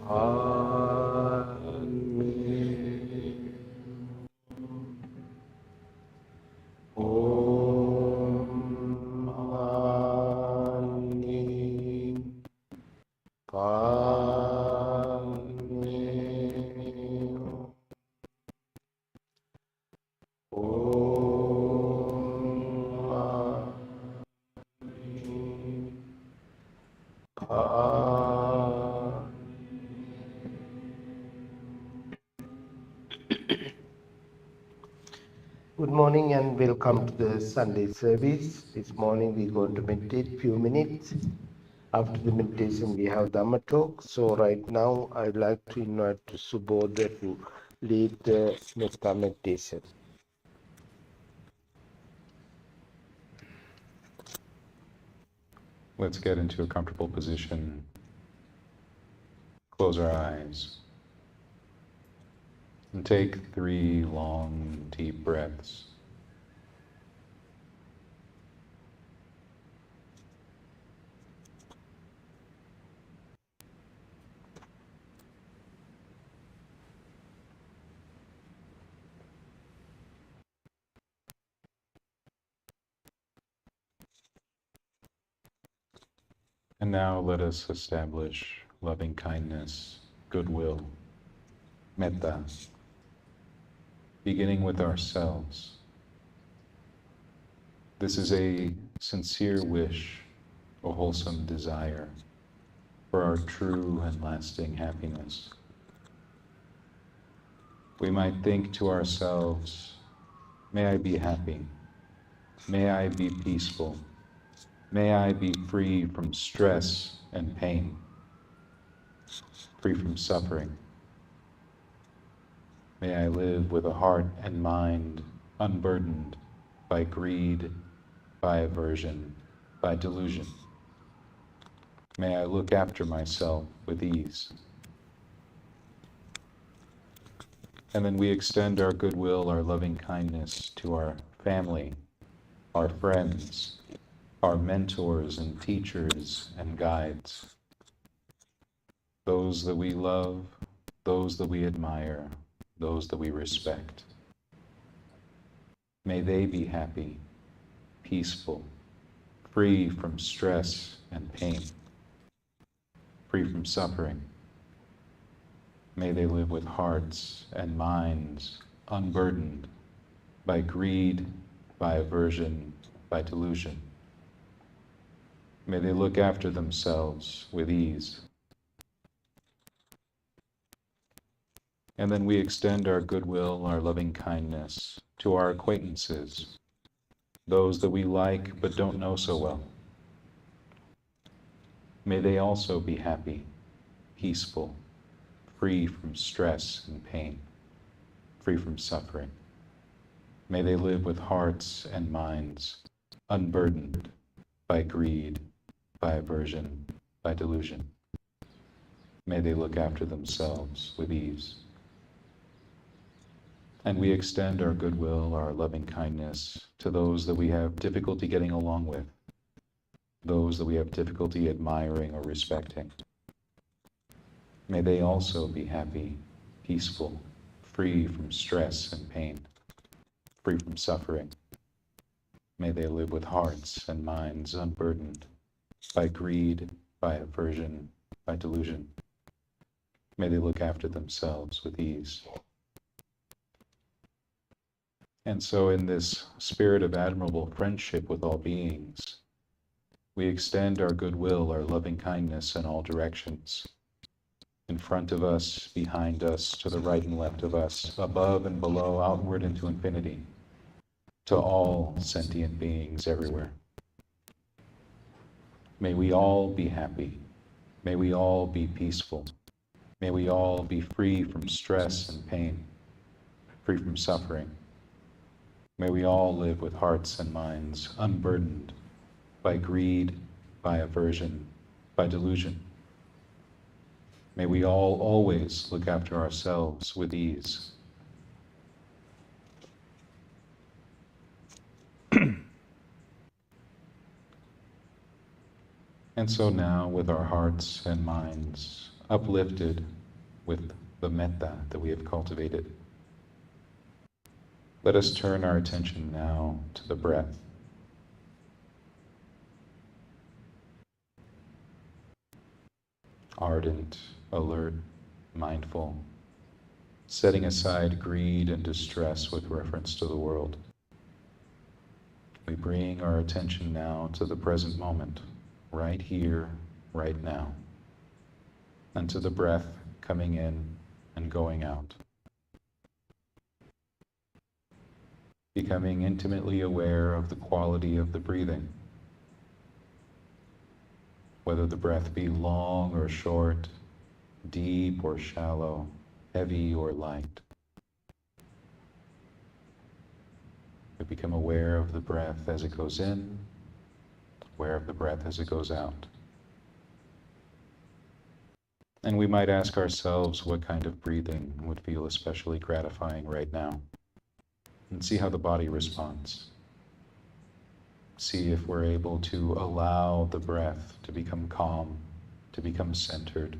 Amen. Om Mani Padme Om Padme. Good morning and welcome to the Sunday service. This morning we're going to meditate few minutes. After the meditation we have Dhamma talk. So right now I'd like to invite Subodha to lead the Metta meditation. Let's get into a comfortable position. Close our eyes. And take 3 long, deep breaths. And now let us establish loving kindness, goodwill, metta, beginning with ourselves. This is a sincere wish, a wholesome desire for our true and lasting happiness. We might think to ourselves, may I be happy, may I be peaceful, may I be free from stress and pain, free from suffering. May I live with a heart and mind unburdened by greed, by aversion, by delusion. May I look after myself with ease. And then we extend our goodwill, our loving kindness to our family, our friends, our mentors and teachers and guides, those that we love, those that we admire, those that we respect. May they be happy, peaceful, free from stress and pain, free from suffering. May they live with hearts and minds unburdened by greed, by aversion, by delusion. May they look after themselves with ease. And then we extend our goodwill, our loving kindness to our acquaintances, those that we like but don't know so well. May they also be happy, peaceful, free from stress and pain, free from suffering. May they live with hearts and minds unburdened by greed, by aversion, by delusion. May they look after themselves with ease. And we extend our goodwill, our loving kindness to those that we have difficulty getting along with, those that we have difficulty admiring or respecting. May they also be happy, peaceful, free from stress and pain, free from suffering. May they live with hearts and minds unburdened by greed, by aversion, by delusion. May they look after themselves with ease. And so in this spirit of admirable friendship with all beings, we extend our goodwill, our loving kindness in all directions, in front of us, behind us, to the right and left of us, above and below, outward into infinity, to all sentient beings everywhere. May we all be happy. May we all be peaceful. May we all be free from stress and pain, free from suffering. May we all live with hearts and minds unburdened by greed, by aversion, by delusion. May we all always look after ourselves with ease. And so now, with our hearts and minds uplifted with the metta that we have cultivated, let us turn our attention now to the breath. Ardent, alert, mindful, setting aside greed and distress with reference to the world. We bring our attention now to the present moment, right here, right now, and to the breath coming in and going out. Becoming intimately aware of the quality of the breathing, whether the breath be long or short, deep or shallow, heavy or light. We become aware of the breath as it goes in, aware of the breath as it goes out. And we might ask ourselves what kind of breathing would feel especially gratifying right now, and see how the body responds. See if we're able to allow the breath to become calm, to become centered.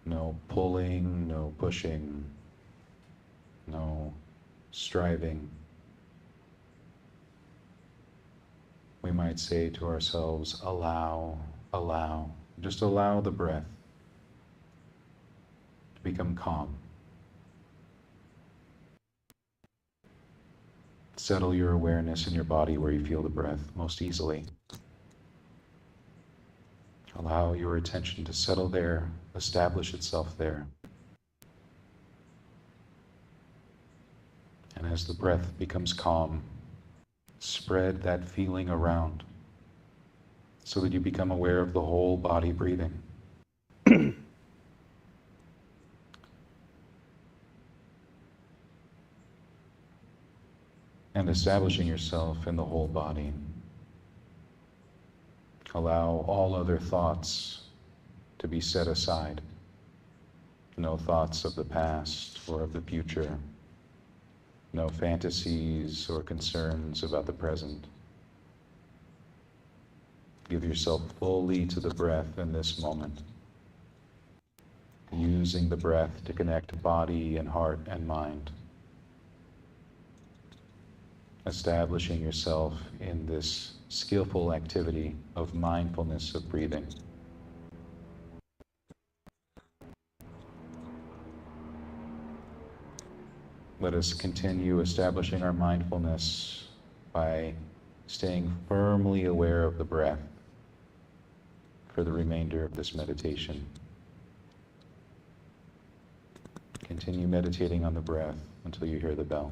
No pulling, no pushing, no striving. We might say to ourselves, allow, allow. Just allow the breath to become calm. Settle your awareness in your body where you feel the breath most easily. Allow your attention to settle there, establish itself there. And as the breath becomes calm, spread that feeling around so that you become aware of the whole body breathing. And establishing yourself in the whole body. Allow all other thoughts to be set aside. No thoughts of the past or of the future. No fantasies or concerns about the present. Give yourself fully to the breath in this moment, using the breath to connect body and heart and mind. Establishing yourself in this skillful activity of mindfulness of breathing. Let us continue establishing our mindfulness by staying firmly aware of the breath for the remainder of this meditation. Continue meditating on the breath until you hear the bell.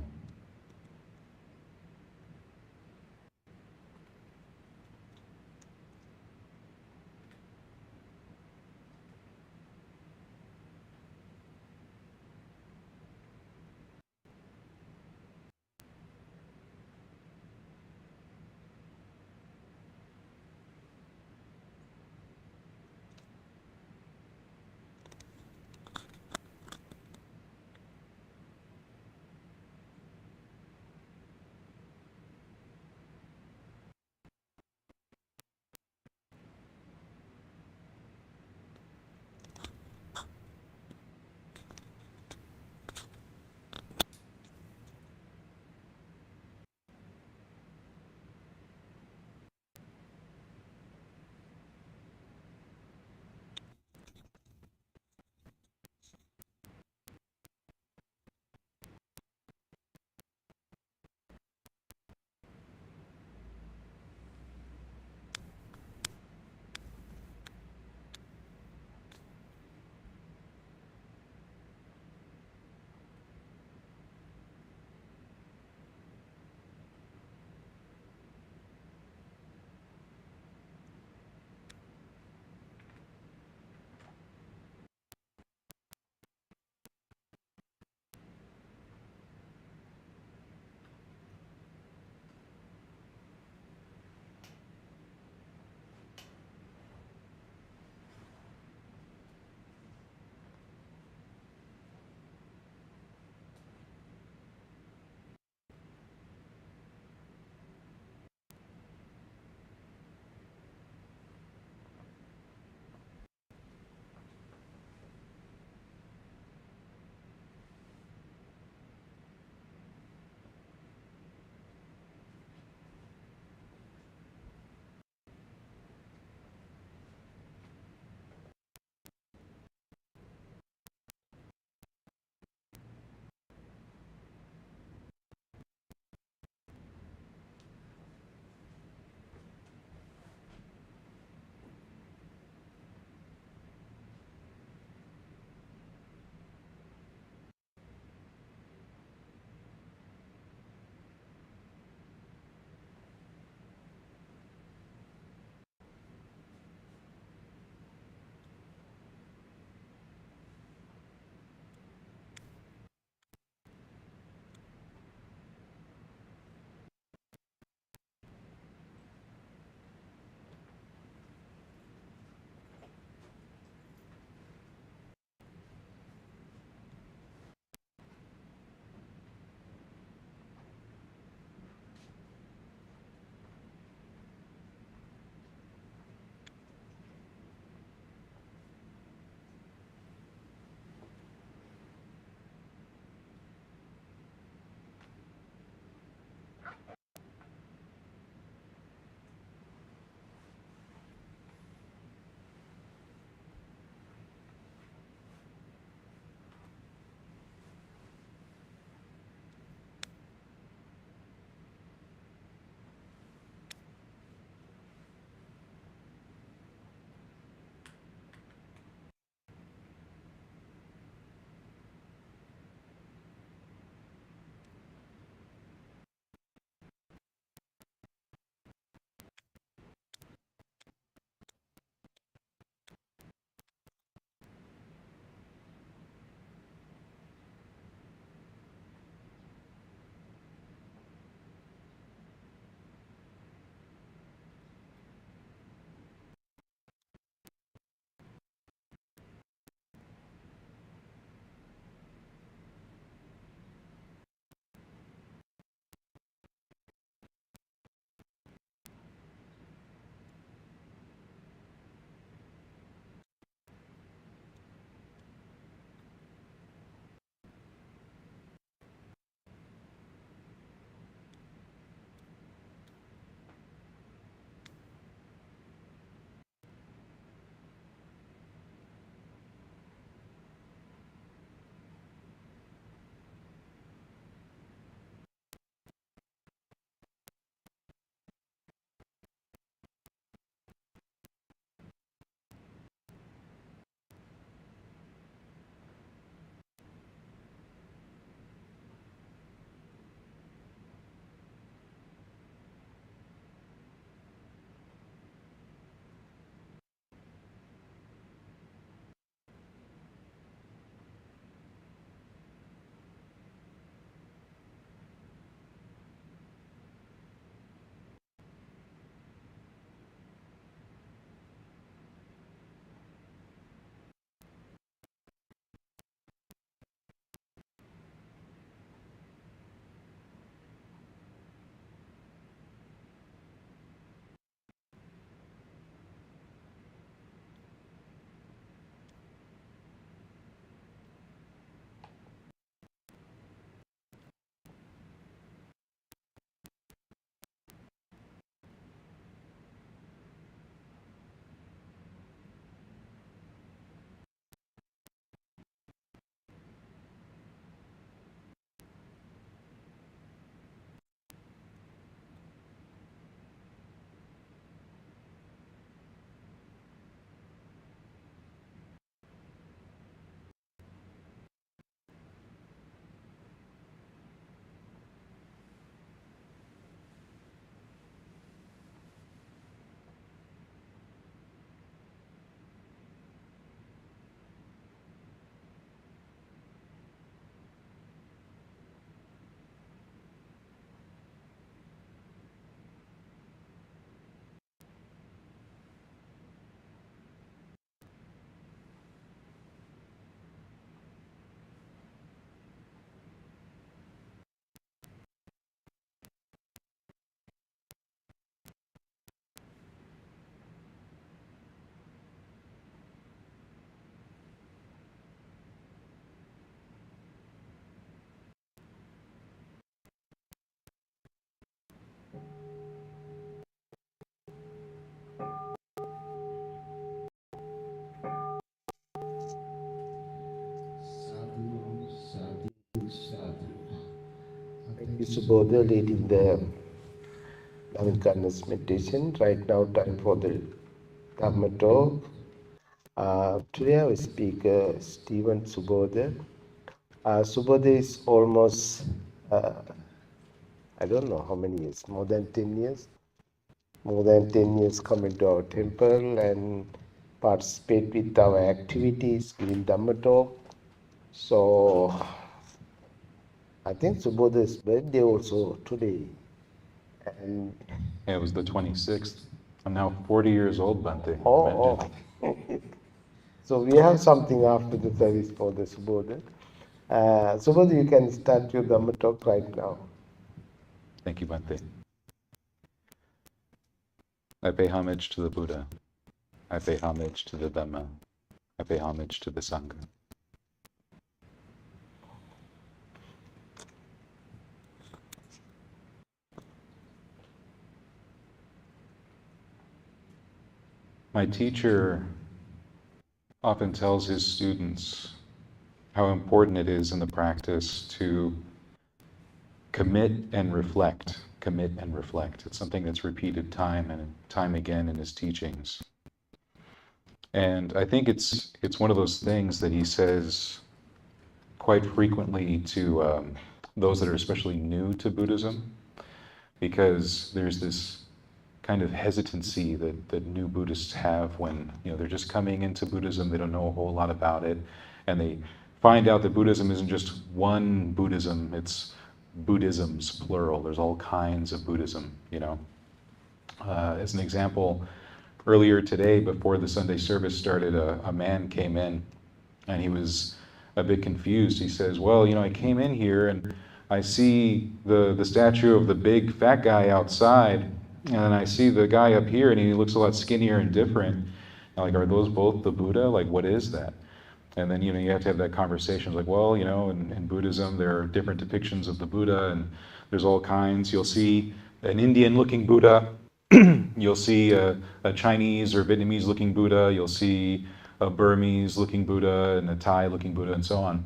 Thank you, Subodha, leading the loving kindness meditation. Right now, time for the Dhamma talk. Today, our speaker, Stephen Subodha. Subodha is almost, I don't know how many years, more than 10 years. More than 10 years coming to our temple and participate with our activities, giving Dhamma talk. So, I think Subodha's birthday also today. And Yeah, it was the 26th. I'm now 40 years old, Bhante. oh, Imagine. oh. So we have something after the service for the Subodha. Subodha, you can start your Dhamma talk right now. Thank you, Bhante. I pay homage to the Buddha. I pay homage to the Dhamma. I pay homage to the Sangha. My teacher often tells his students how important it is in the practice to commit and reflect. Commit and reflect. It's something that's repeated time and time again in his teachings. And I think it's one of those things that he says quite frequently to those that are especially new to Buddhism, because there's this kind of hesitancy that new Buddhists have when they're just coming into Buddhism, they don't know a whole lot about it, and they find out that Buddhism isn't just one Buddhism, it's Buddhisms, plural. There's all kinds of Buddhism, As an example, earlier today, before the Sunday service started, a man came in and he was a bit confused. He says, well, I came in here and I see the statue of the big fat guy outside, and I see the guy up here and he looks a lot skinnier and different. And are those both the Buddha? What is that? And then, you have to have that conversation. Like, well, in Buddhism, there are different depictions of the Buddha, and there's all kinds. You'll see an Indian-looking Buddha. You'll see a Chinese or Vietnamese-looking Buddha. You'll see a Burmese-looking Buddha and a Thai-looking Buddha, and so on.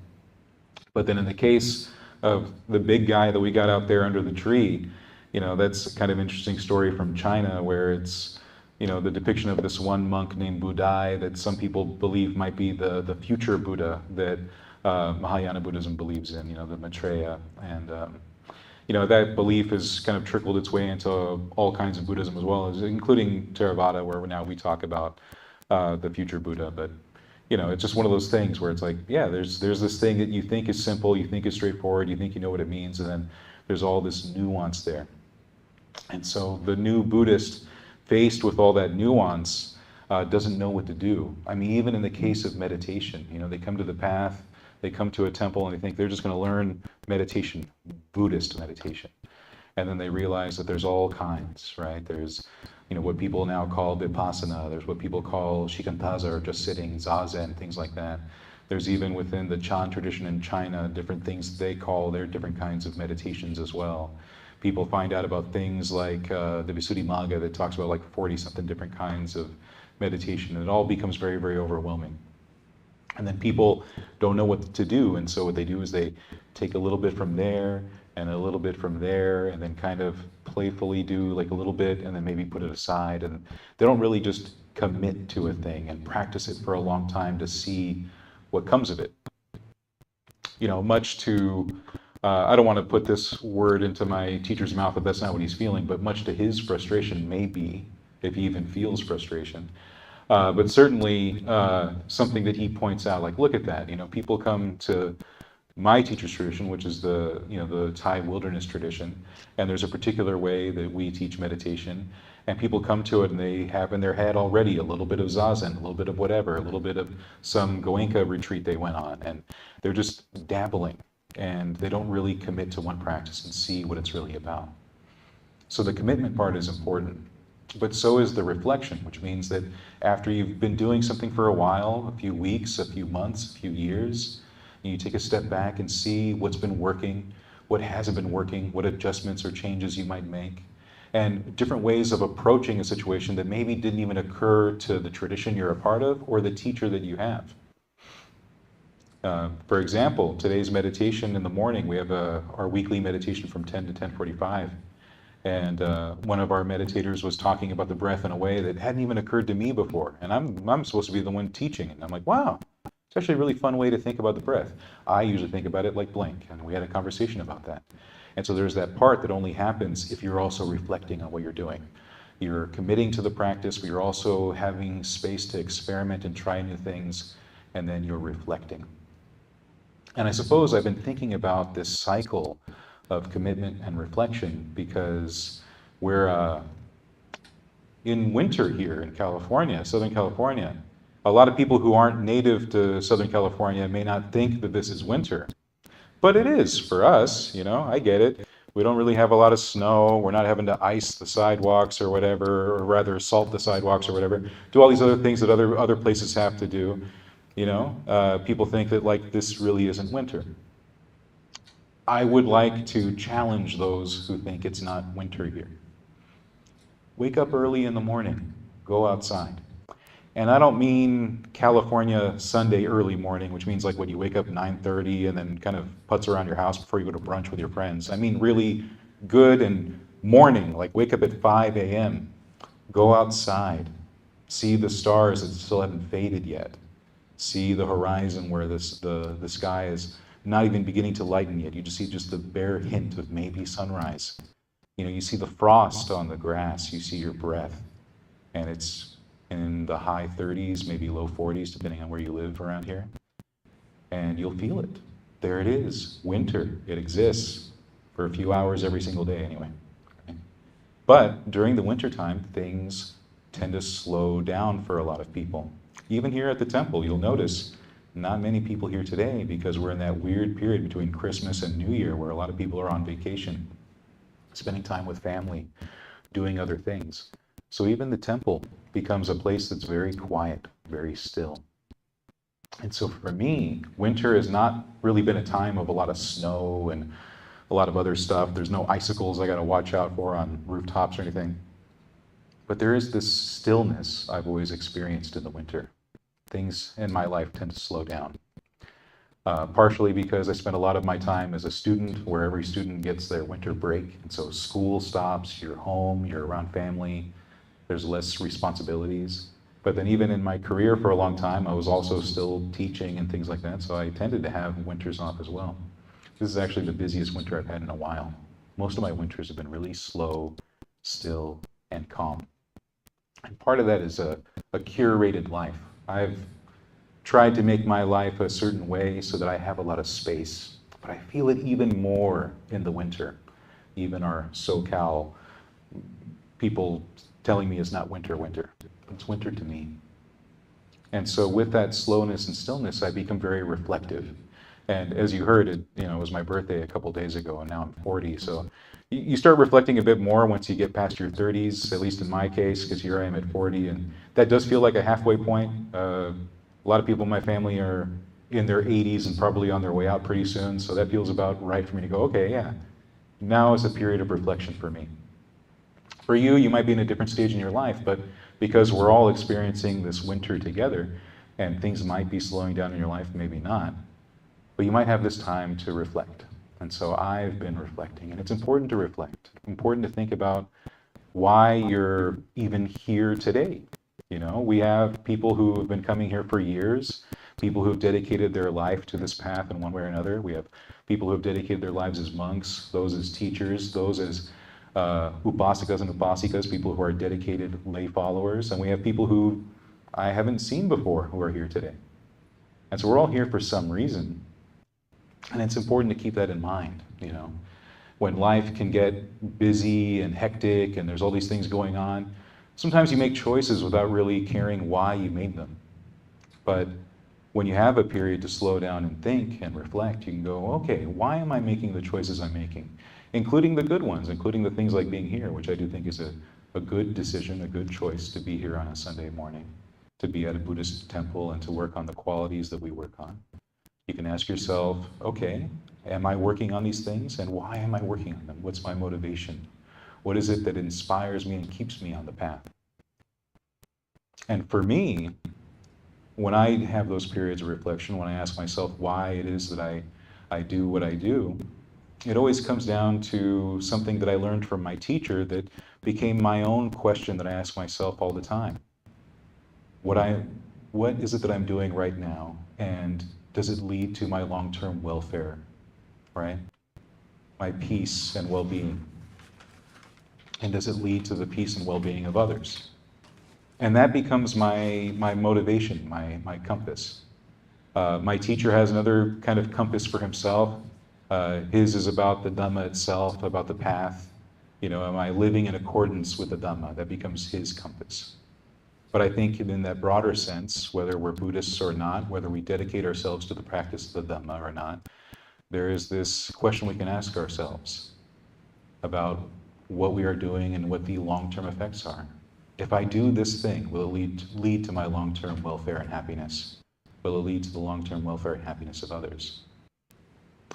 But then in the case of the big guy that we got out there under the tree, that's a kind of interesting story from China, where it's the depiction of this one monk named Budai that some people believe might be the future Buddha that Mahayana Buddhism believes in, the Maitreya. And, that belief has kind of trickled its way into all kinds of Buddhism as well, including Theravada, where now we talk about the future Buddha. But, it's just one of those things where it's like, yeah, there's this thing that you think is simple, you think is straightforward, you think you know what it means, and then there's all this nuance there. And so the new Buddhist, faced with all that nuance, doesn't know what to do. I mean, even in the case of meditation, they come to the path, they come to a temple, and they think they're just going to learn meditation, Buddhist meditation. And then they realize that there's all kinds, right? There's, what people now call vipassana, there's what people call shikantaza, or just sitting, zazen, things like that. There's even within the Chan tradition in China, different things they call their different kinds of meditations as well. People find out about things like the Visuddhimagga that talks about 40-something different kinds of meditation, and it all becomes very, very overwhelming. And then people don't know what to do, and so what they do is they take a little bit from there, and a little bit from there, and then kind of playfully do a little bit, and then maybe put it aside, and they don't really just commit to a thing and practice it for a long time to see what comes of it. Much to I don't want to put this word into my teacher's mouth if that's not what he's feeling, but much to his frustration, maybe, if he even feels frustration. But certainly something that he points out, look at that, people come to my teacher's tradition, which is the Thai wilderness tradition, and there's a particular way that we teach meditation, and people come to it and they have in their head already a little bit of zazen, a little bit of whatever, a little bit of some Goenka retreat they went on, and they're just dabbling. And they don't really commit to one practice and see what it's really about. So the commitment part is important, but so is the reflection, which means that after you've been doing something for a while, a few weeks, a few months, a few years, and you take a step back and see what's been working, what hasn't been working, what adjustments or changes you might make, and different ways of approaching a situation that maybe didn't even occur to the tradition you're a part of or the teacher that you have. For example, today's meditation in the morning, we have our weekly meditation from 10 to 10:45. And one of our meditators was talking about the breath in a way that hadn't even occurred to me before. And I'm supposed to be the one teaching. And I'm like, wow, it's actually a really fun way to think about the breath. I usually think about it like blank. And we had a conversation about that. And so there's that part that only happens if you're also reflecting on what you're doing. You're committing to the practice, but you're also having space to experiment and try new things, and then you're reflecting. And I suppose I've been thinking about this cycle of commitment and reflection because we're in winter here in California, Southern California. A lot of people who aren't native to Southern California may not think that this is winter, but it is for us, I get it. We don't really have a lot of snow. We're not having to ice the sidewalks or whatever, or rather salt the sidewalks or whatever, do all these other things that other places have to do. People think that like this really isn't winter. I would like to challenge those who think it's not winter here. Wake up early in the morning, go outside. And I don't mean California Sunday early morning, which means like when you wake up 9:30 and then kind of putz around your house before you go to brunch with your friends. I mean really good and morning, like wake up at 5 a.m., go outside, see the stars that still haven't faded yet, see the horizon where the sky is not even beginning to lighten yet. You just see just the bare hint of maybe sunrise. You see the frost on the grass, you see your breath, and it's in the high 30s, maybe low 40s, depending on where you live around here. And you'll feel it. There it is, winter. It exists for a few hours every single day anyway. But during the wintertime, things tend to slow down for a lot of people. Even here at the temple, you'll notice not many people here today because we're in that weird period between Christmas and New Year where a lot of people are on vacation, spending time with family, doing other things. So even the temple becomes a place that's very quiet, very still. And so for me, winter has not really been a time of a lot of snow and a lot of other stuff. There's no icicles I got to watch out for on rooftops or anything. But there is this stillness I've always experienced in the winter. Things in my life tend to slow down. Partially because I spent a lot of my time as a student, where every student gets their winter break. And so school stops, you're home, you're around family, there's less responsibilities. But then even in my career for a long time, I was also still teaching and things like that. So I tended to have winters off as well. This is actually the busiest winter I've had in a while. Most of my winters have been really slow, still, and calm. And part of that is a curated life. I've tried to make my life a certain way so that I have a lot of space, but I feel it even more in the winter. Even our SoCal people telling me it's not winter. It's winter to me. And so with that slowness and stillness, I become very reflective. And as you heard, it was my birthday a couple days ago, and now I'm 40. So you start reflecting a bit more once you get past your 30s, at least in my case, because here I am at 40, and that does feel like a halfway point. A lot of people in my family are in their 80s and probably on their way out pretty soon, so that feels about right for me to go, okay, yeah, now is a period of reflection for me. For you, you might be in a different stage in your life, but because we're all experiencing this winter together, and things might be slowing down in your life, maybe not, but you might have this time to reflect. And so I've been reflecting, and it's important to reflect, important to think about why you're even here today. We have people who have been coming here for years, people who have dedicated their life to this path in one way or another. We have people who have dedicated their lives as monks, those as teachers, those as upasikas and upasikas, people who are dedicated lay followers, and we have people who I haven't seen before who are here today. And so we're all here for some reason. And it's important to keep that in mind, When life can get busy and hectic and there's all these things going on, sometimes you make choices without really caring why you made them. But when you have a period to slow down and think and reflect, you can go, okay, why am I making the choices I'm making? Including the good ones, including the things like being here, which I do think is a good decision, a good choice to be here on a Sunday morning, to be at a Buddhist temple and to work on the qualities that we work on. You can ask yourself, okay, am I working on these things? And why am I working on them? What's my motivation? What is it that inspires me and keeps me on the path? And for me, when I have those periods of reflection, when I ask myself why it is that I do what I do, it always comes down to something that I learned from my teacher that became my own question that I ask myself all the time. What is it that I'm doing right now, and does it lead to my long-term welfare, right? My peace and well-being? And does it lead to the peace and well-being of others? And that becomes my motivation, my compass. My teacher has another kind of compass for himself. His is about the Dhamma itself, about the path. Am I living in accordance with the Dhamma? That becomes his compass. But I think in that broader sense, whether we're Buddhists or not, whether we dedicate ourselves to the practice of the Dhamma or not, there is this question we can ask ourselves about what we are doing and what the long-term effects are. If I do this thing, will it lead to my long-term welfare and happiness? Will it lead to the long-term welfare and happiness of others?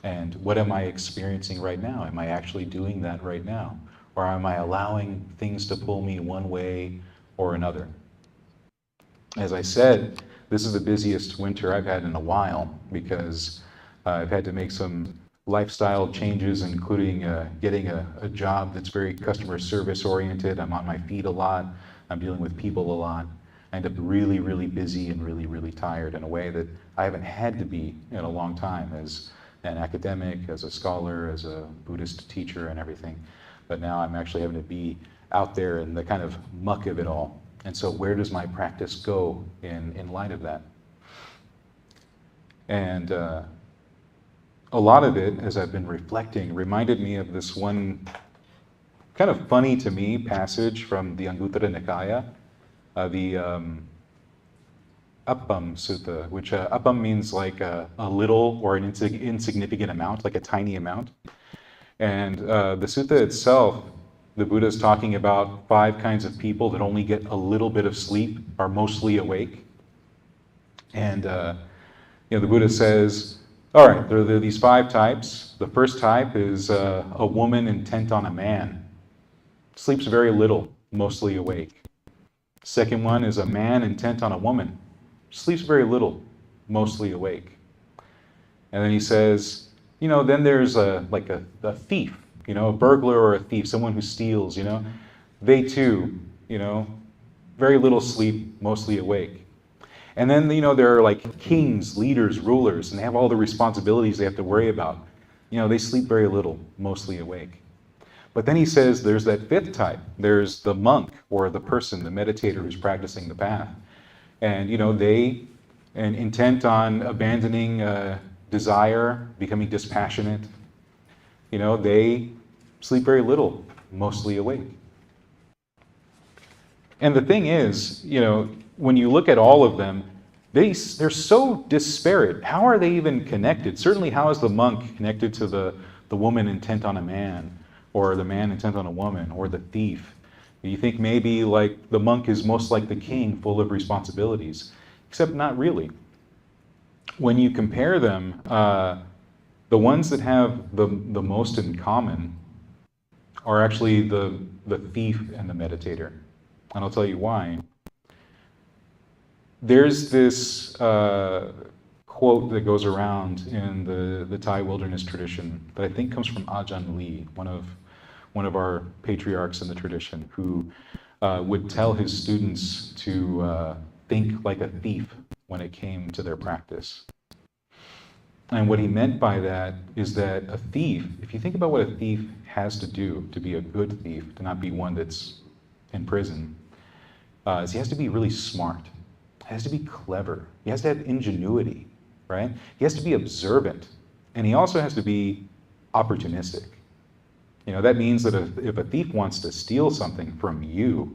And what am I experiencing right now? Am I actually doing that right now? Or am I allowing things to pull me one way or another? As I said, this is the busiest winter I've had in a while because I've had to make some lifestyle changes, including getting a job that's very customer service oriented. I'm on my feet a lot. I'm dealing with people a lot. I end up really, really busy and really, really tired in a way that I haven't had to be in a long time as an academic, as a scholar, as a Buddhist teacher and everything. But now I'm actually having to be out there in the kind of muck of it all. And so where does my practice go in light of that? And a lot of it, as I've been reflecting, reminded me of this one kind of funny to me passage from the Anguttara Nikaya, the Appam Sutta, which Appam means like a little or an insignificant amount, like a tiny amount. And the sutta itself, the Buddha is talking about 5 kinds of people that only get a little bit of sleep, are mostly awake. And the Buddha says, all right, there are these 5 types. The first type is a woman intent on a man. Sleeps very little, mostly awake. Second one is a man intent on a woman. Sleeps very little, mostly awake. And then he says, then there's a thief, a burglar or a thief, someone who steals, They too, very little sleep, mostly awake. And then, there are like kings, leaders, rulers, and they have all the responsibilities they have to worry about. They sleep very little, mostly awake. But then he says there's that 5th type. There's the monk or the person, the meditator who's practicing the path. And, they intent on abandoning desire, becoming dispassionate. They sleep very little, mostly awake. And the thing is, when you look at all of them, they're so disparate. How are they even connected? Certainly, how is the monk connected to the woman intent on a man, or the man intent on a woman, or the thief? You think maybe like the monk is most like the king, full of responsibilities, except not really. When you compare them, the ones that have the most in common are actually the thief and the meditator. And I'll tell you why. There's this quote that goes around in the Thai wilderness tradition that I think comes from Ajahn Lee, one of our patriarchs in the tradition, who would tell his students to think like a thief when it came to their practice. And what he meant by that is that a thief, if you think about what a thief has to do to be a good thief, to not be one that's in prison, is he has to be really smart. He has to be clever. He has to have ingenuity, right? He has to be observant. And he also has to be opportunistic. That means that if a thief wants to steal something from you,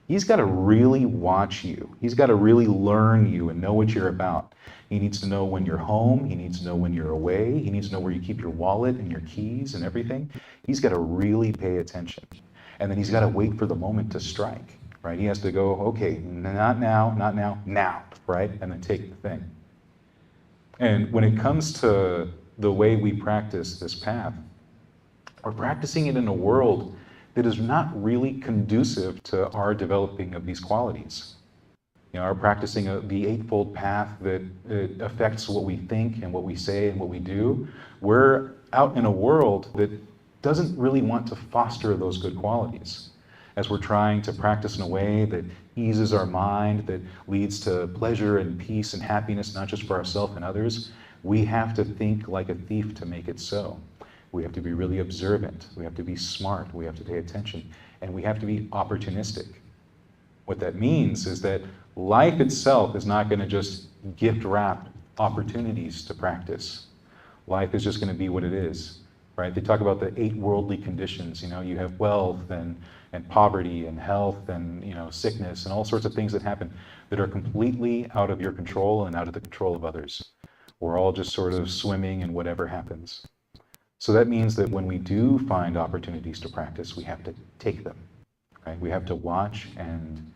he's got to really watch you. He's got to really learn you and know what you're about. He needs to know when you're home. He needs to know when you're away. He needs to know where you keep your wallet and your keys and everything. He's got to really pay attention. And then he's got to wait for the moment to strike, right? He has to go, okay, not now, not now, now, right? And then take the thing. And when it comes to the way we practice this path, we're practicing it in a world that is not really conducive to our developing of these qualities. Our practicing the Eightfold Path that affects what we think and what we say and what we do. We're out in a world that doesn't really want to foster those good qualities. As we're trying to practice in a way that eases our mind, that leads to pleasure and peace and happiness, not just for ourselves and others, we have to think like a thief to make it so. We have to be really observant. We have to be smart. We have to pay attention. And we have to be opportunistic. What that means is that life itself is not going to just gift wrap opportunities to practice. Life is just going to be what it is, right? They talk about the 8 worldly conditions. You have wealth and poverty and health and sickness and all sorts of things that happen that are completely out of your control and out of the control of others. We're all just sort of swimming in whatever happens. So that means that when we do find opportunities to practice, we have to take them, right? We have to watch and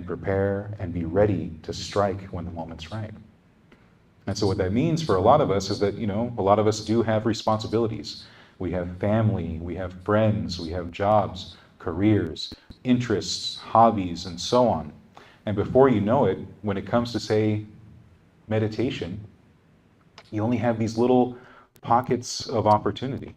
prepare and be ready to strike when the moment's right. And so what that means for a lot of us is that, a lot of us do have responsibilities. We have family, we have friends, we have jobs, careers, interests, hobbies, and so on. And before you know it, when it comes to, say, meditation, you only have these little pockets of opportunity.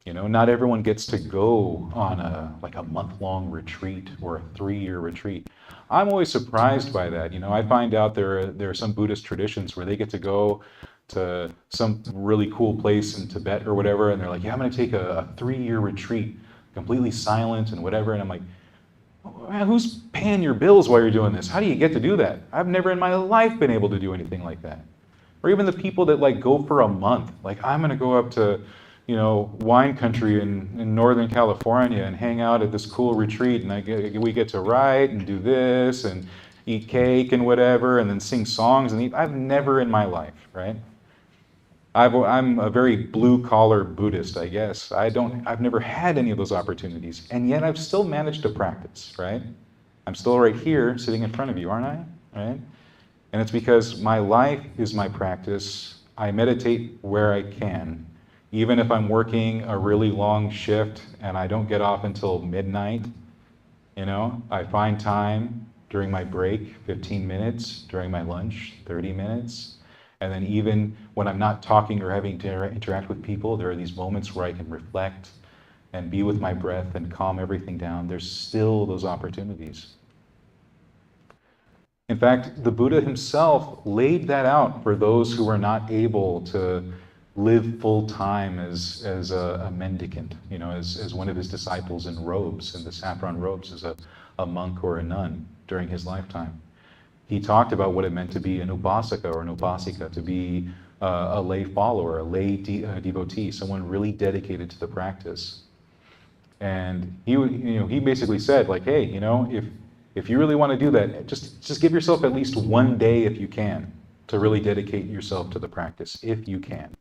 Not everyone gets to go on a month-long retreat or a 3-year retreat. I'm always surprised by that. I find out there are some Buddhist traditions where they get to go to some really cool place in Tibet or whatever, and they're like, yeah, I'm going to take a 3-year retreat, completely silent and whatever. And I'm like, man, who's paying your bills while you're doing this? How do you get to do that? I've never in my life been able to do anything like that. Or even the people that go for a month. I'm going to go up to wine country in Northern California and hang out at this cool retreat, and we get to write and do this and eat cake and whatever, and then sing songs and eat. I've never in my life, right? I'm a very blue-collar Buddhist, I guess. I've never had any of those opportunities, and yet I've still managed to practice, right? I'm still right here sitting in front of you, aren't I? Right? And it's because my life is my practice. I meditate where I can. Even if I'm working a really long shift and I don't get off until midnight, I find time during my break, 15 minutes, during my lunch, 30 minutes. And then even when I'm not talking or having to interact with people, there are these moments where I can reflect and be with my breath and calm everything down. There's still those opportunities. In fact, the Buddha himself laid that out for those who are not able to live full time as a mendicant, as one of his disciples in robes, in the saffron robes, as a monk or a nun during his lifetime. He talked about what it meant to be an upasaka or an upasika, to be a lay follower, a lay devotee, someone really dedicated to the practice. And he basically said, hey, if you really want to do that, just give yourself at least one day if you can to really dedicate yourself to the practice, if you can.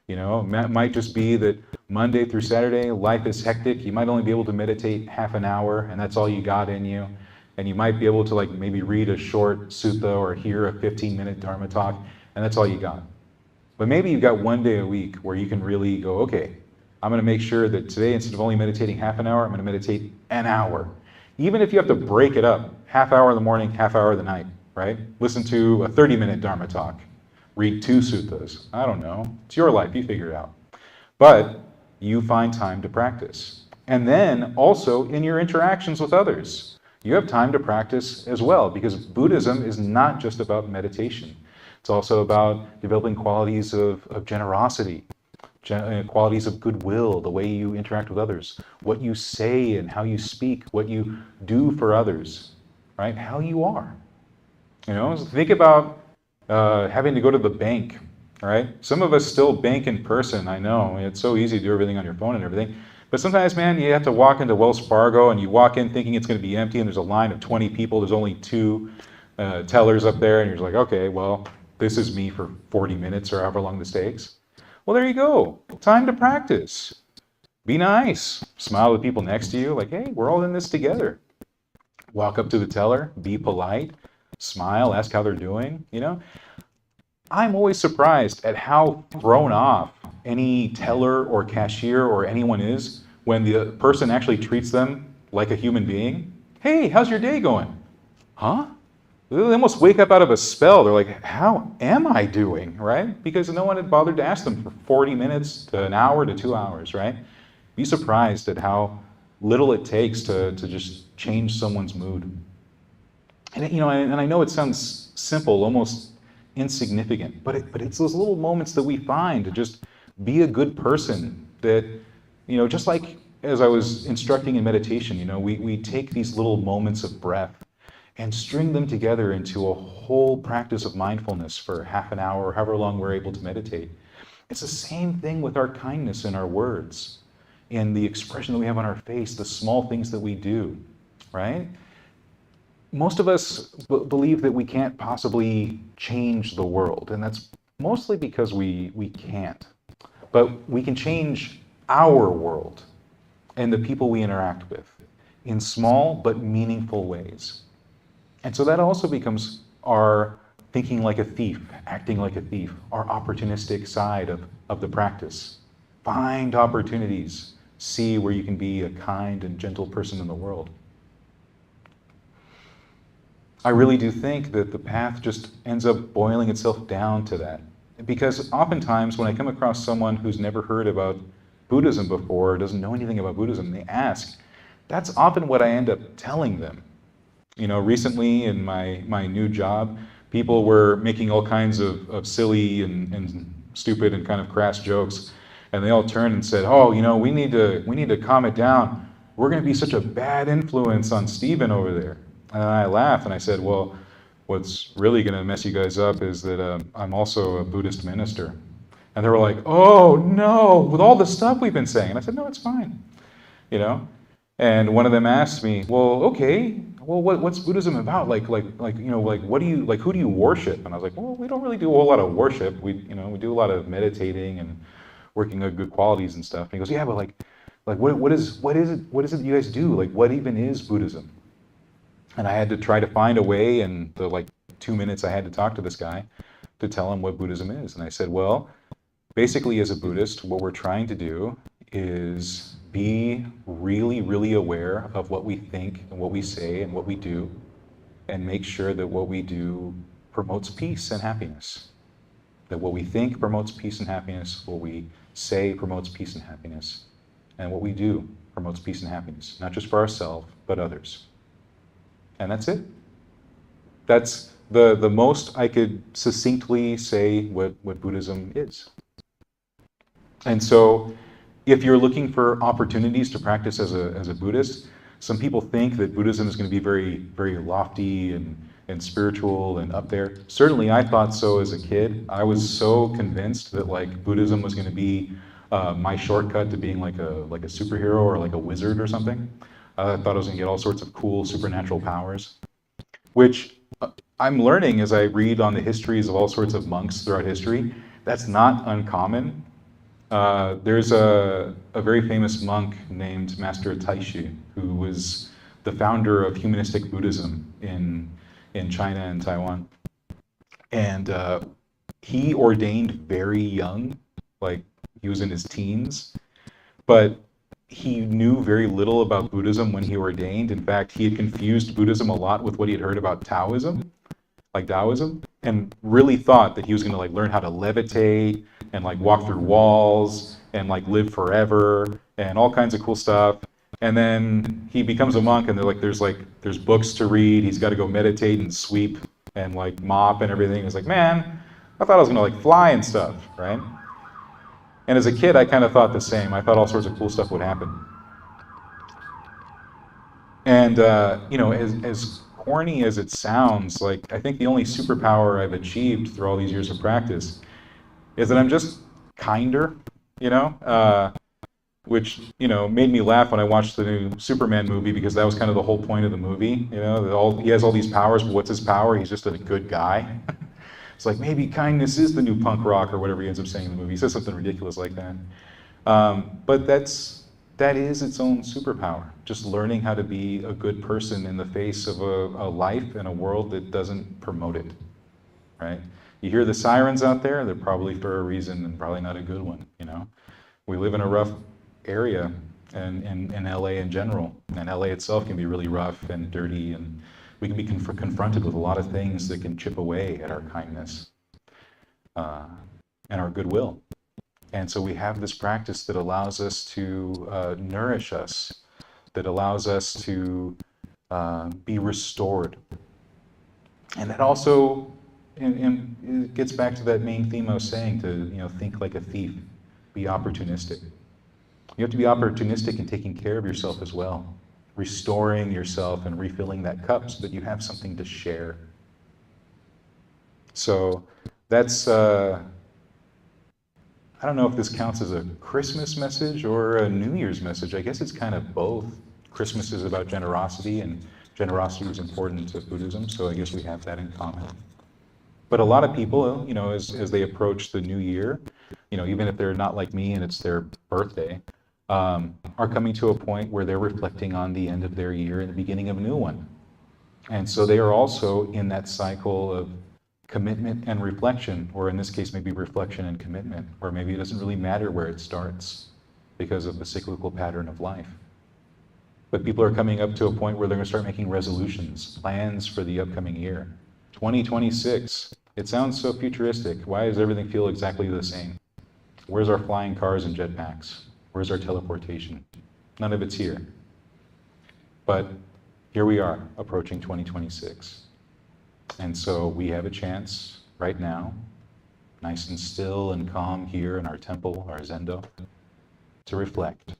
It might just be that Monday through Saturday, life is hectic. You might only be able to meditate half an hour, and that's all you got in you. And you might be able to maybe read a short sutta or hear a 15-minute Dharma talk, and that's all you got. But maybe you've got one day a week where you can really go, okay, I'm going to make sure that today, instead of only meditating half an hour, I'm going to meditate an hour. Even if you have to break it up, half hour in the morning, half hour of the night, right? Listen to a 30-minute Dharma talk. Read 2 suttas. I don't know. It's your life. You figure it out. But you find time to practice. And then also in your interactions with others, you have time to practice as well, because Buddhism is not just about meditation. It's also about developing qualities of generosity, qualities of goodwill, the way you interact with others, what you say and how you speak, what you do for others, right? How you are. Think about having to go to the bank, right? Some of us still bank in person, I know. It's so easy to do everything on your phone and everything. But sometimes, man, you have to walk into Wells Fargo and you walk in thinking it's going to be empty and there's a line of 20 people. There's only 2 tellers up there and you're like, okay, well, this is me for 40 minutes or however long this takes. Well, there you go. Time to practice. Be nice. Smile at the people next to you. Hey, we're all in this together. Walk up to the teller. Be polite. Smile. Ask how they're doing. I'm always surprised at how thrown off any teller or cashier or anyone is when the person actually treats them like a human being. Hey, how's your day going? Huh? They almost wake up out of a spell. They're like, how am I doing, right? Because no one had bothered to ask them for 40 minutes to an hour to 2 hours, right? Be surprised at how little it takes to just change someone's mood. And, and I know it sounds simple, almost insignificant, but it's those little moments that we find to just be a good person that, just like as I was instructing in meditation, we take these little moments of breath and string them together into a whole practice of mindfulness for half an hour or however long we're able to meditate. It's the same thing with our kindness in our words, in the expression that we have on our face, the small things that we do, right? Most of us believe that we can't possibly change the world, and that's mostly because we can't. But we can change our world and the people we interact with in small but meaningful ways. And so that also becomes our thinking like a thief, acting like a thief, our opportunistic side of the practice. Find opportunities, see where you can be a kind and gentle person in the world. I really do think that the path just ends up boiling itself down to that. Because oftentimes when I come across someone who's never heard about Buddhism before, doesn't know anything about Buddhism, they ask, that's often what I end up telling them. Recently in my new job, people were making all kinds of silly and stupid and kind of crass jokes, and they all turned and said, "Oh, we need to calm it down. We're going to be such a bad influence on Stephen over there." And I laughed and I said, "Well, what's really going to mess you guys up is that I'm also a Buddhist minister." And they were like, "Oh no, with all the stuff we've been saying." And I said, "No, it's fine." And one of them asked me, "Well, okay, well, what's Buddhism about? Like, what do you, who do you worship?" And I was like, "Well, we don't really do a whole lot of worship. We do a lot of meditating and working on good qualities and stuff." And he goes, "Yeah, but what is it that you guys do? Like, what even is Buddhism?" And I had to try to find a way in the 2 minutes I had to talk to this guy to tell him what Buddhism is. And I said, well, basically as a Buddhist, what we're trying to do is be really, really aware of what we think and what we say and what we do, and make sure that what we do promotes peace and happiness. That what we think promotes peace and happiness, what we say promotes peace and happiness, and what we do promotes peace and happiness, not just for ourselves, but others. And that's it. That's the most I could succinctly say what Buddhism is. And so if you're looking for opportunities to practice as a Buddhist, some people think that Buddhism is going to be very, very lofty and spiritual and up there. Certainly I thought so as a kid. I was so convinced that Buddhism was going to be my shortcut to being like a superhero or like a wizard or something. I thought I was going to get all sorts of cool supernatural powers, which I'm learning as I read on the histories of all sorts of monks throughout history. That's not uncommon. There's a very famous monk named Master Taishu, who was the founder of humanistic Buddhism in China and Taiwan. And he ordained very young, he was in his teens, but he knew very little about Buddhism when he ordained. In fact, he had confused Buddhism a lot with what he had heard about Taoism, and really thought that he was going to learn how to levitate and walk through walls and live forever and all kinds of cool stuff. And then he becomes a monk, and there's books to read. He's got to go meditate and sweep and mop and everything. He's like, man, I thought I was going to fly and stuff, right? And as a kid, I kind of thought the same. I thought all sorts of cool stuff would happen. And, as corny as it sounds, I think the only superpower I've achieved through all these years of practice is that I'm just kinder, which, made me laugh when I watched the new Superman movie, because that was kind of the whole point of the movie, that he has all these powers, but what's his power? He's just a good guy. It's maybe kindness is the new punk rock, or whatever he ends up saying in the movie. He says something ridiculous like that. But that is its own superpower, just learning how to be a good person in the face of a life and a world that doesn't promote it, right? You hear the sirens out there, they're probably for a reason, and probably not a good one, We live in a rough area, and in LA in general, and LA itself can be really rough and dirty and We can be confronted with a lot of things that can chip away at our kindness and our goodwill. And so we have this practice that allows us to nourish us, that allows us to be restored. And that also, and it gets back to that main theme I was saying, to think like a thief, be opportunistic. You have to be opportunistic in taking care of yourself as well, restoring yourself and refilling that cup so that you have something to share. So that's, I don't know if this counts as a Christmas message or a New Year's message. I guess it's kind of both. Christmas is about generosity, and generosity is important to Buddhism, so I guess we have that in common. But a lot of people, as they approach the new year, even if they're not like me and it's their birthday, are coming to a point where they're reflecting on the end of their year and the beginning of a new one. And so they are also in that cycle of commitment and reflection, or in this case, maybe reflection and commitment, or maybe it doesn't really matter where it starts because of the cyclical pattern of life. But people are coming up to a point where they're going to start making resolutions, plans for the upcoming year. 2026, it sounds so futuristic. Why does everything feel exactly the same? Where's our flying cars and jetpacks? Where's our teleportation? None of it's here. But here we are, approaching 2026. And so we have a chance right now, nice and still and calm here in our temple, our zendo, to reflect,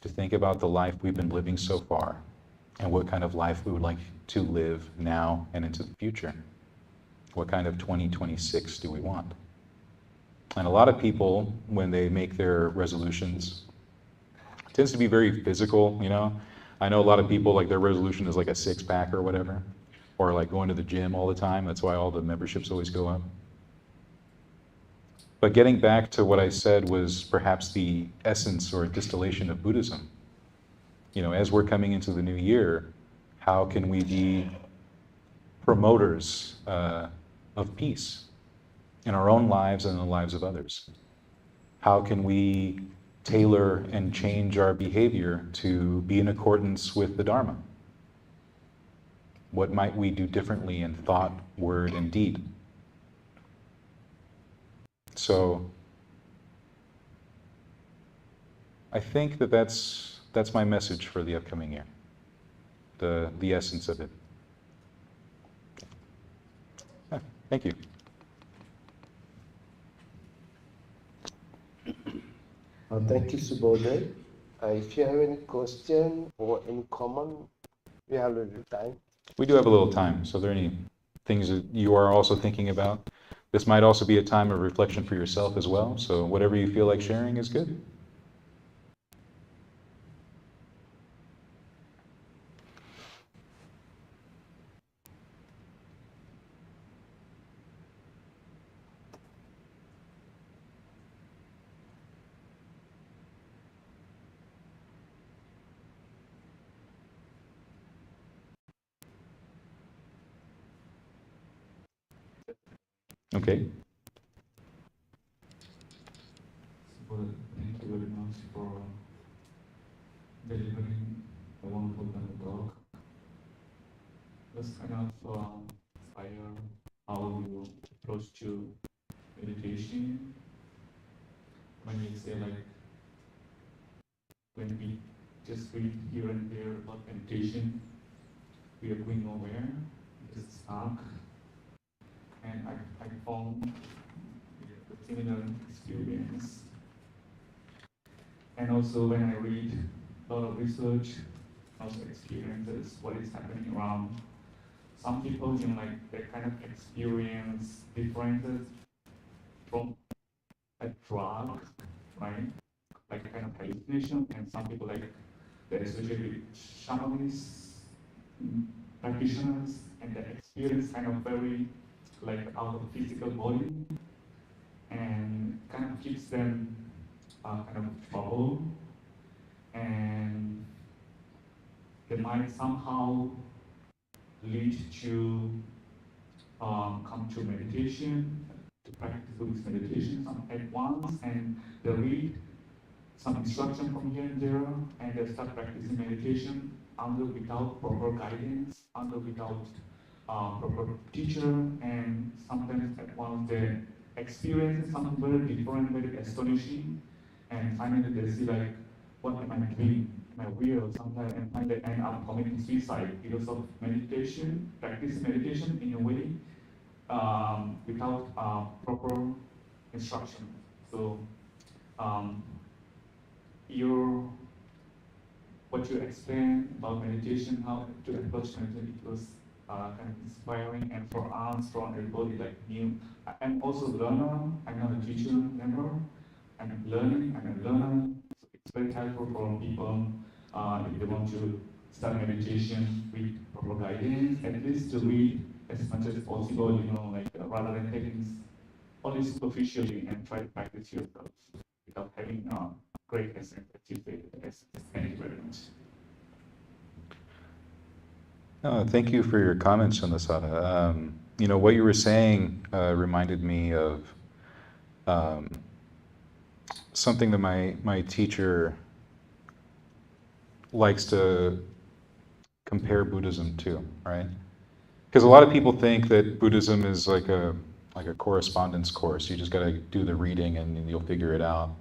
to think about the life we've been living so far and what kind of life we would like to live now and into the future. What kind of 2026 do we want? And a lot of people, when they make their resolutions, it tends to be very physical, I know a lot of people, like, their resolution is like a six-pack or whatever, or like going to the gym all the time. That's why all the memberships always go up. But getting back to what I said was perhaps the essence or distillation of Buddhism. As we're coming into the new year, how can we be promoters of peace in our own lives and in the lives of others? How can we tailor and change our behavior to be in accordance with the Dharma? What might we do differently in thought, word, and deed? So I think that's my message for the upcoming year, the essence of it. Yeah, thank you. Thank you, Subodha. If you have any question or any comment, we have a little time. We do have a little time, so are there any things that you are also thinking about? This might also be a time of reflection for yourself as well, so whatever you feel like sharing is good. Okay. Well, thank you very much for delivering a wonderful talk. Let's kind of inspire how you approach to meditation. When you say, like, when we just read here and there about meditation, we are going nowhere, just stuck. And I found a similar experience. And also when I read a lot of research, also experiences what is happening around, some people, like, they kind of experience differences from a drug, right? Like a kind of hallucination, and some people, like, they associate with shamanists, practitioners, and they experience kind of very, like, out of physical body, and kind of keeps them kind of trouble, and they might somehow lead to come to meditation, to practice Buddhist meditation at once, and they read some instruction from here and there, and they start practicing meditation, without proper guidance, without proper teacher, and sometimes at once they experience something very different, very astonishing, and finally they see like, what am I doing? Am I weird? Sometimes and finally they end up committing suicide because of meditation, practice meditation in a way without proper instruction. So um, your what you explained about meditation, how to approach meditation, it was kind of inspiring, and for us, for everybody like new. I'm also a learner. I'm not a teacher member. I'm learning. I'm a learner. So it's very helpful for people if they want to start meditation with proper guidance, at least to read as much as possible. Like rather than taking only superficially and try to practice yourself without having great essence, achieve essence. Thank you very much. Thank you for your comments, Chandasada. What you were saying reminded me of something that my teacher likes to compare Buddhism to, right? Because a lot of people think that Buddhism is like a correspondence course. You just got to do the reading and you'll figure it out.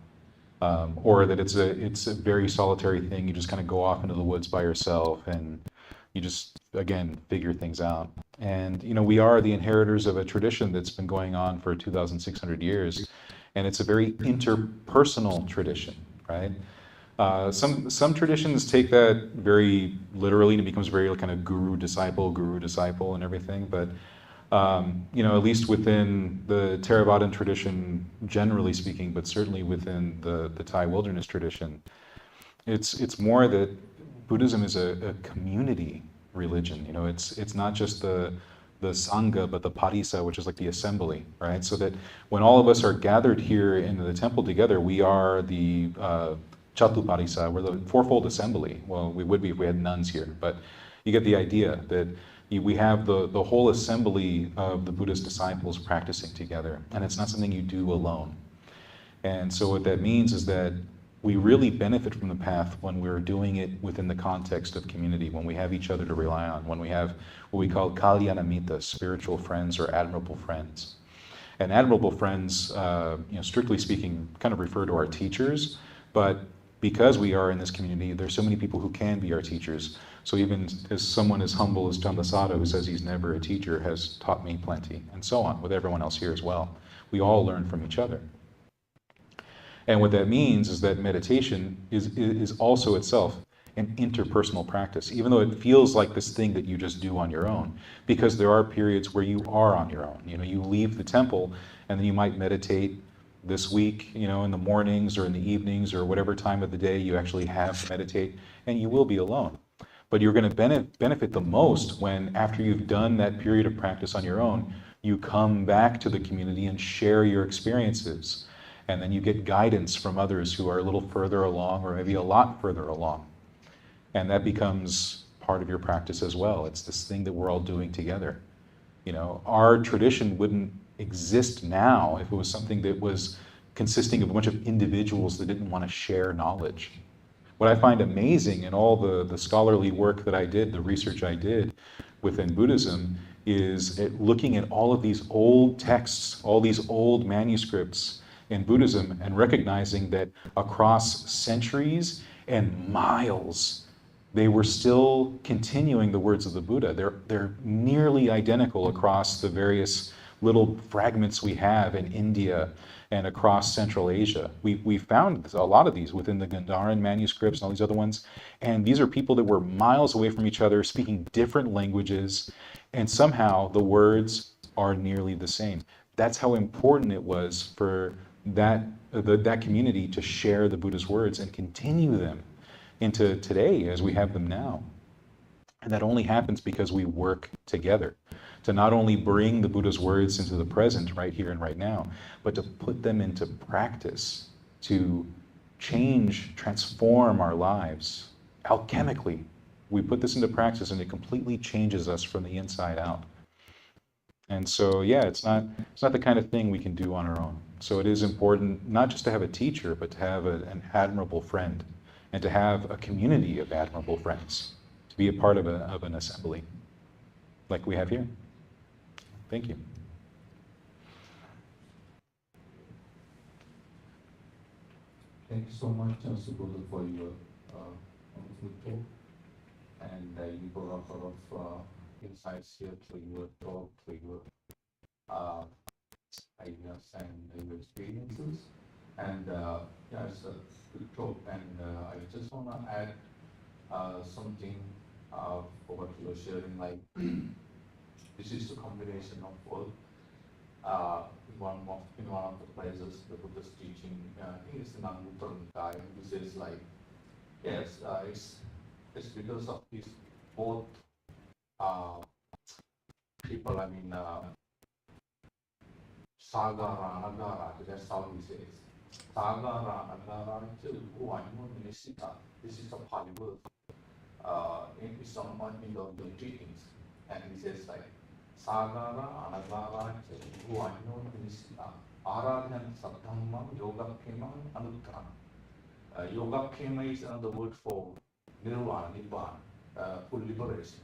Or that it's a very solitary thing. You just kind of go off into the woods by yourself and you just, again, figure things out. And, we are the inheritors of a tradition that's been going on for 2,600 years. And it's a very interpersonal tradition, right? Some traditions take that very literally, and it becomes very kind of guru disciple and everything. But at least within the Theravadan tradition, generally speaking, but certainly within the Thai wilderness tradition, it's more that Buddhism is a community religion. It's not just the Sangha, but the Parisa, which is like the assembly, right? So that when all of us are gathered here in the temple together, we are the Chatu Parisa, we're the fourfold assembly. Well, we would be if we had nuns here, but you get the idea that we have the whole assembly of the Buddhist disciples practicing together, and it's not something you do alone. And so what that means is that we really benefit from the path when we're doing it within the context of community, when we have each other to rely on, when we have what we call kalyanamitta, spiritual friends or admirable friends. And admirable friends, strictly speaking, kind of refer to our teachers, but because we are in this community, there's so many people who can be our teachers. So even as someone as humble as Chandasada, who says he's never a teacher, has taught me plenty, and so on, with everyone else here as well. We all learn from each other. And what that means is that meditation is also itself an interpersonal practice, even though it feels like this thing that you just do on your own, because there are periods where you are on your own. You leave the temple and then you might meditate this week, in the mornings or in the evenings or whatever time of the day you actually have to meditate, and you will be alone. But you're going to benefit the most when, after you've done that period of practice on your own, you come back to the community and share your experiences. And then you get guidance from others who are a little further along or maybe a lot further along. And that becomes part of your practice as well. It's this thing that we're all doing together. Our tradition wouldn't exist now if it was something that was consisting of a bunch of individuals that didn't want to share knowledge. What I find amazing in all the scholarly work that I did, the research I did within Buddhism, is looking at all of these old texts, all these old manuscripts in Buddhism, and recognizing that across centuries and miles, they were still continuing the words of the Buddha. They're nearly identical across the various little fragments we have in India and across Central Asia. We found a lot of these within the Gandharan manuscripts and all these other ones. And these are people that were miles away from each other, speaking different languages, and somehow the words are nearly the same. That's how important it was for that community to share the Buddha's words and continue them into today as we have them now. And that only happens because we work together to not only bring the Buddha's words into the present right here and right now, but to put them into practice, to transform our lives alchemically. We put this into practice and it completely changes us from the inside out. And so, it's not the kind of thing we can do on our own. So it is important not just to have a teacher, but to have an admirable friend and to have a community of admirable friends. to be a part of an assembly like we have here. Thank you. Thank you so much, Subodha, for your wonderful talk. And you brought a lot of insights here through your talk, through your ideas and your experiences. And yeah, it's a good talk. And I just want to add something for what you were sharing. Like, this is a combination of all. In one of the places, the Buddha's teaching, I think it's in Anguttara Nikaya, he says like, yes, it's because of these both people. I mean, Sagara, Anagara, that's how he says. Sagara, Anagara, this is a Pali word. In someone in the teachings, and he says like, Sagara, Anagara, Uanyo, Vinisita, Aradhan, Sadhamma, Yoga Kema, Anuttara. Yoga Kema is another word for Nirvana, Nibbana, full liberation.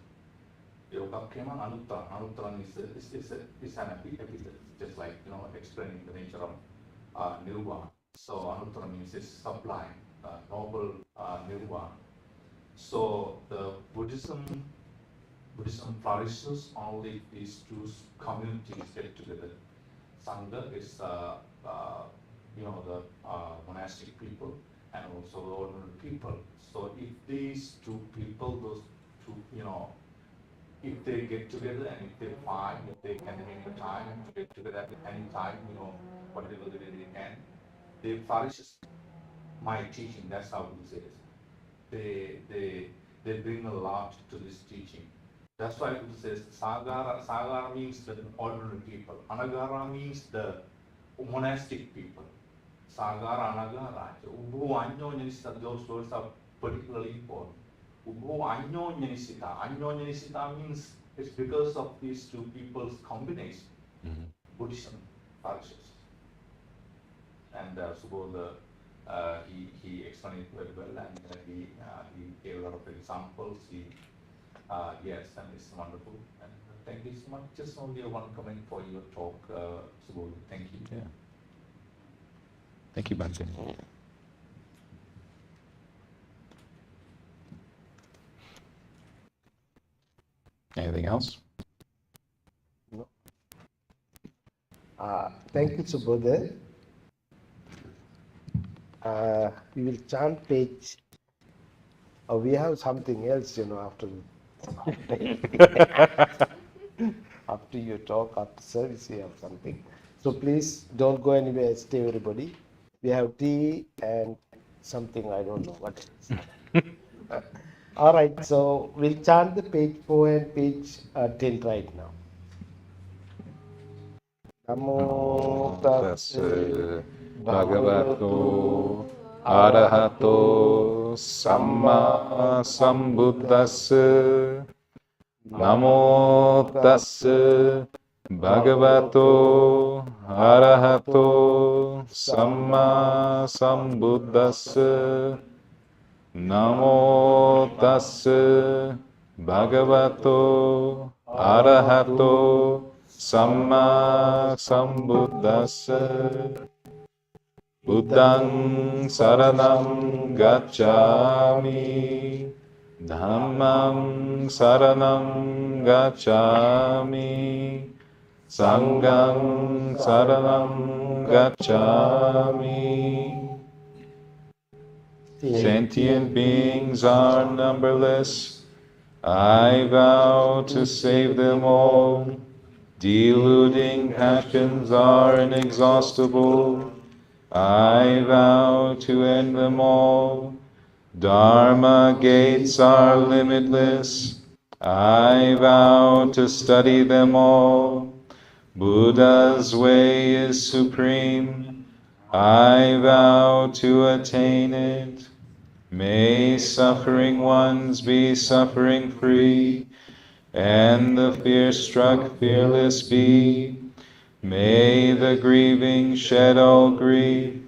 Yoga Kema, Anuttara. Anuttara is an epithet, just like, explaining the nature of Nirvana. So Anuttara means it's sublime, noble Nirvana. So the Buddhism flourishes only if these two communities get together. Sangha is the monastic people and also the ordinary people. So if these two people, those two, if they get together and if they find, if they can make the time to get together at any time, whatever the way they can, they flourishes. My teaching, that's how it says. They bring a lot to this teaching. That's why it says Sagara means the ordinary people. Anagara means the monastic people. Sagara, Anagara. Ubhu Anyo, those words are particularly important. Ubhu Anyo Nyanisita. Anyo Nyanisita means it's because of these two people's combination. Buddhism flourishes. And Subodha, he explained it very well, and he gave a lot of examples. Yes, and it's wonderful. And thank you so much. Just only one comment for your talk, Subodha. Thank you. Yeah. Thank you, Bhante. Anything else? No. Thank you, Subodha. We will chant page. We have something else, after after your talk, after service, we have something. So please don't go anywhere. Stay, everybody. We have tea and something, I don't know what it is. All right, so we'll chant the page 4 and page 10 right now. Namo tassa Bhagavato Arahato Samma Sambuddhassa. Namo tassa Bhagavato Arahato Samma Sambuddhassa. Namo tassa Bhagavato Arahato Samma Sambuddhassa. Buddhang Saranam Gacchami. Dhammam Saranam Gacchami. Sangham Saranam Gacchami. Sentient beings are numberless. I vow to save them all. Deluding passions are inexhaustible. I vow to end them all. Dharma gates are limitless. I vow to study them all. Buddha's way is supreme. I vow to attain it. May suffering ones be suffering free, and the fear-struck fearless be. May the grieving shed all grief,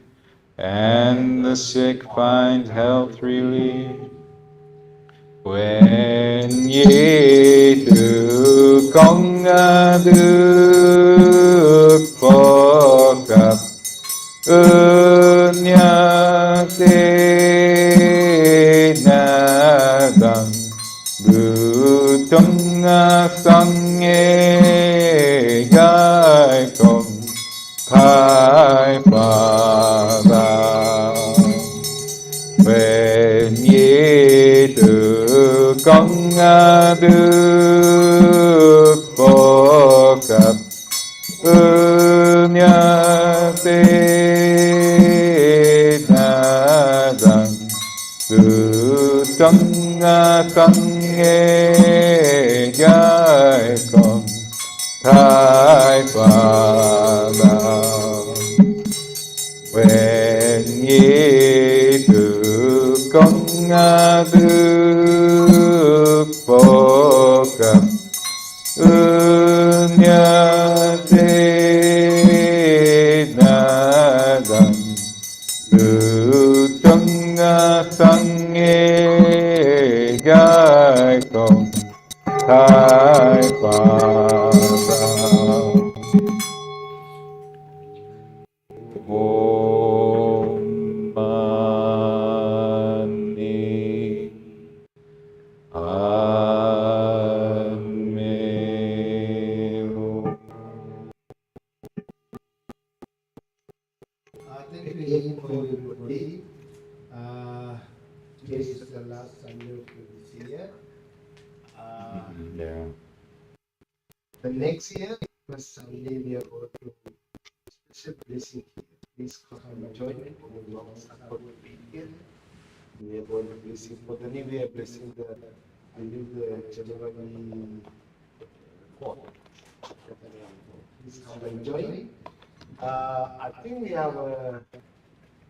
and the sick find health relief. Nguyện nhi tự công đức phổ cập nya te na đằng bự trong sang nghe gai công khai phật về nhi tự công đức phổ cập nya te na đằng từ trong sang nghe gai công khai phật về nhi tự công đức phổ cập nya te na đằng từ trong sang nghe gai công khai phật Om Mani Padme Thank you again for your good day. This is the last Sunday of this year. Yeah. The next year, first Sunday, we are going to special blessing here. Please come and join me. We will support the people. We are going to blessing for the new year, blessing the January 4th. Please come and join. I think we have a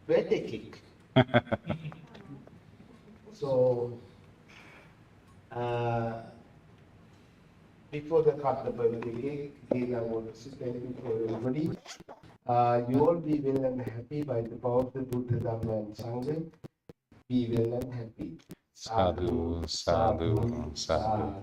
birthday cake. So, before the cut the birthday cake, again I want to say thank you for everybody. You all be well and happy by the power of the Buddha, Dhamma and Sangha. Be well and happy. Sadhu, sadhu, sadhu.